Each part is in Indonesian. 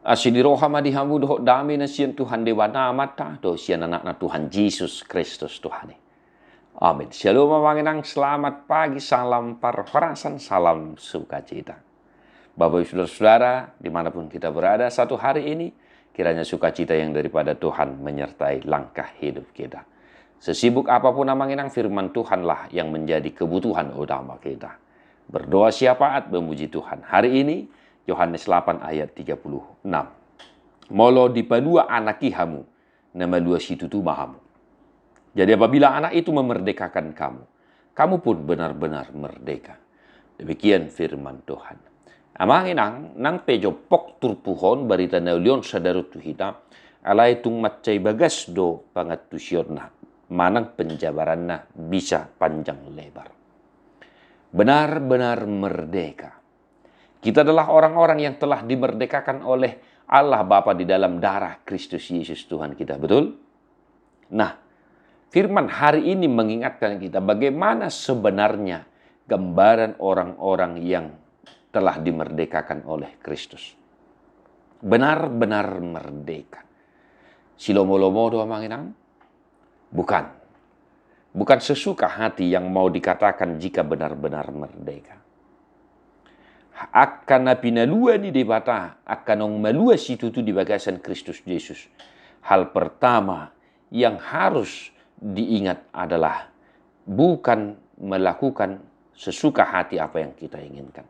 Asiniroha madihamu doh dami na siyan Tuhan dewana mata do siyan anak na Tuhan Yesus Kristus Tuhan. Amin. Shalom manginang, selamat pagi, salam parfarasan, salam sukacita. Bapak ibu saudara, dimanapun kita berada satu hari ini, kiranya sukacita yang daripada Tuhan menyertai langkah hidup kita. Sesibuk apapun manginang, firman Tuhanlah yang menjadi kebutuhan utama kita. Berdoa syafaat memuji Tuhan. Hari ini Yohanes 8 ayat 36. Molo dipadua anakihamu, nama dua situtu mahamu. Jadi apabila anak itu memerdekakan kamu, kamu pun benar-benar merdeka. Demikian firman Tuhan. Amanginang nang pejo pok turpuhon barita naulion sadarut tuhita, alai tung macai bagas do pangat tusiorna, manang penjabaranna bisa panjang lebar. Benar-benar merdeka. Kita adalah orang-orang yang telah dimerdekakan oleh Allah Bapa di dalam darah Kristus Yesus Tuhan kita, betul? Nah, firman hari ini mengingatkan kita bagaimana sebenarnya gambaran orang-orang yang telah dimerdekakan oleh Kristus. Benar-benar merdeka. Silomolomo doa manginang? Bukan. Bukan sesuka hati yang mau dikatakan jika benar-benar merdeka. Akan napinalua ni debata akan ong malua situ di bagasan Kristus Yesus. Hal pertama yang harus diingat adalah bukan melakukan sesuka hati apa yang kita inginkan.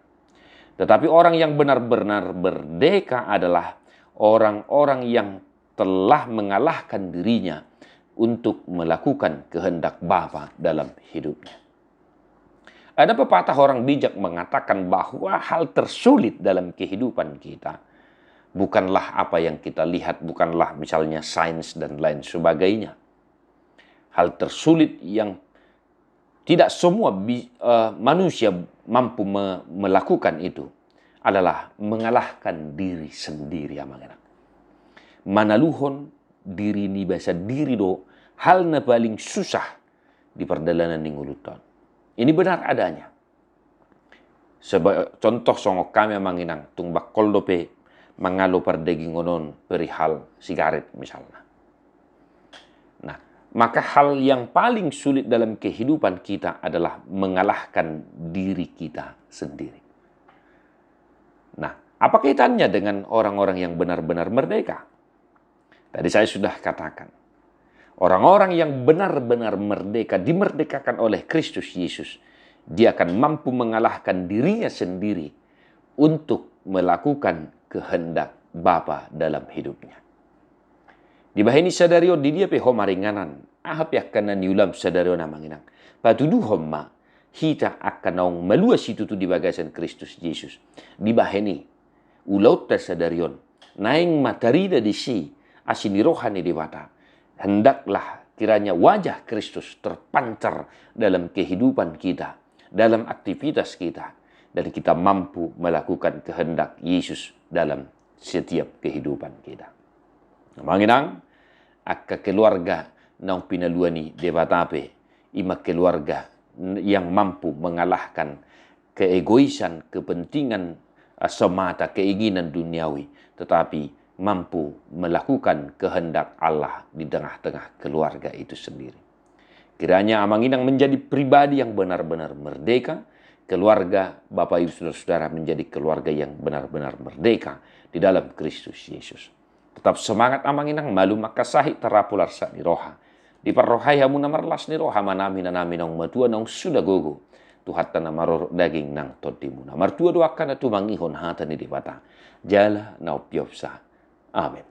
Tetapi orang yang benar-benar merdeka adalah orang-orang yang telah mengalahkan dirinya untuk melakukan kehendak Bapa dalam hidupnya. Ada pepatah orang bijak mengatakan bahwa hal tersulit dalam kehidupan kita bukanlah apa yang kita lihat, bukanlah misalnya sains dan lain sebagainya. Hal tersulit yang tidak semua manusia mampu melakukan itu adalah mengalahkan diri sendiri. Manaluhon diri ni bahasa diri do hal na paling susah di perjalanan ningulutan. Ini benar adanya. Contoh songok kami manginang tungbak koldope mangalo pardeging onon perihal sigaret misalnya. Nah, maka hal yang paling sulit dalam kehidupan kita adalah mengalahkan diri kita sendiri. Nah, apa kaitannya dengan orang-orang yang benar-benar merdeka? Tadi saya sudah katakan. Orang-orang yang benar-benar merdeka, dimerdekakan oleh Kristus Yesus, dia akan mampu mengalahkan dirinya sendiri untuk melakukan kehendak Bapa dalam hidupnya. Di bahini sadario di dia pe homa ringanan, ahap yakkanan yulam sadario namanginang. Patudu homa, hita akanong malua situ tu di bagasan Kristus Yesus. Di bahini, ulaut ta sadarion, naing matarida di si, asinirohani di wata. Hendaklah kiranya wajah Kristus terpancar dalam kehidupan kita, dalam aktivitas kita, dan kita mampu melakukan kehendak Yesus dalam setiap kehidupan kita. Manginang, akka keluarga nang pinaluani debatape, ima keluarga yang mampu mengalahkan keegoisan, kepentingan semata, keinginan duniawi, tetapi mampu melakukan kehendak Allah di tengah-tengah keluarga itu sendiri. Kiranya amanginang menjadi pribadi yang benar-benar merdeka, keluarga Bapak Ibu Saudara-saudara menjadi keluarga yang benar-benar merdeka di dalam Kristus Yesus. Tetap semangat amanginang malu makasahi terapular sa ni roha. Di parrohaya mo namarlas ni roha manami na namin ang matua ng sudagogo. Tuhat na marorok daging nang todi mo na. Martua doa ka na tumangihon hata ni dibata. Jala na upyop sa. Amen.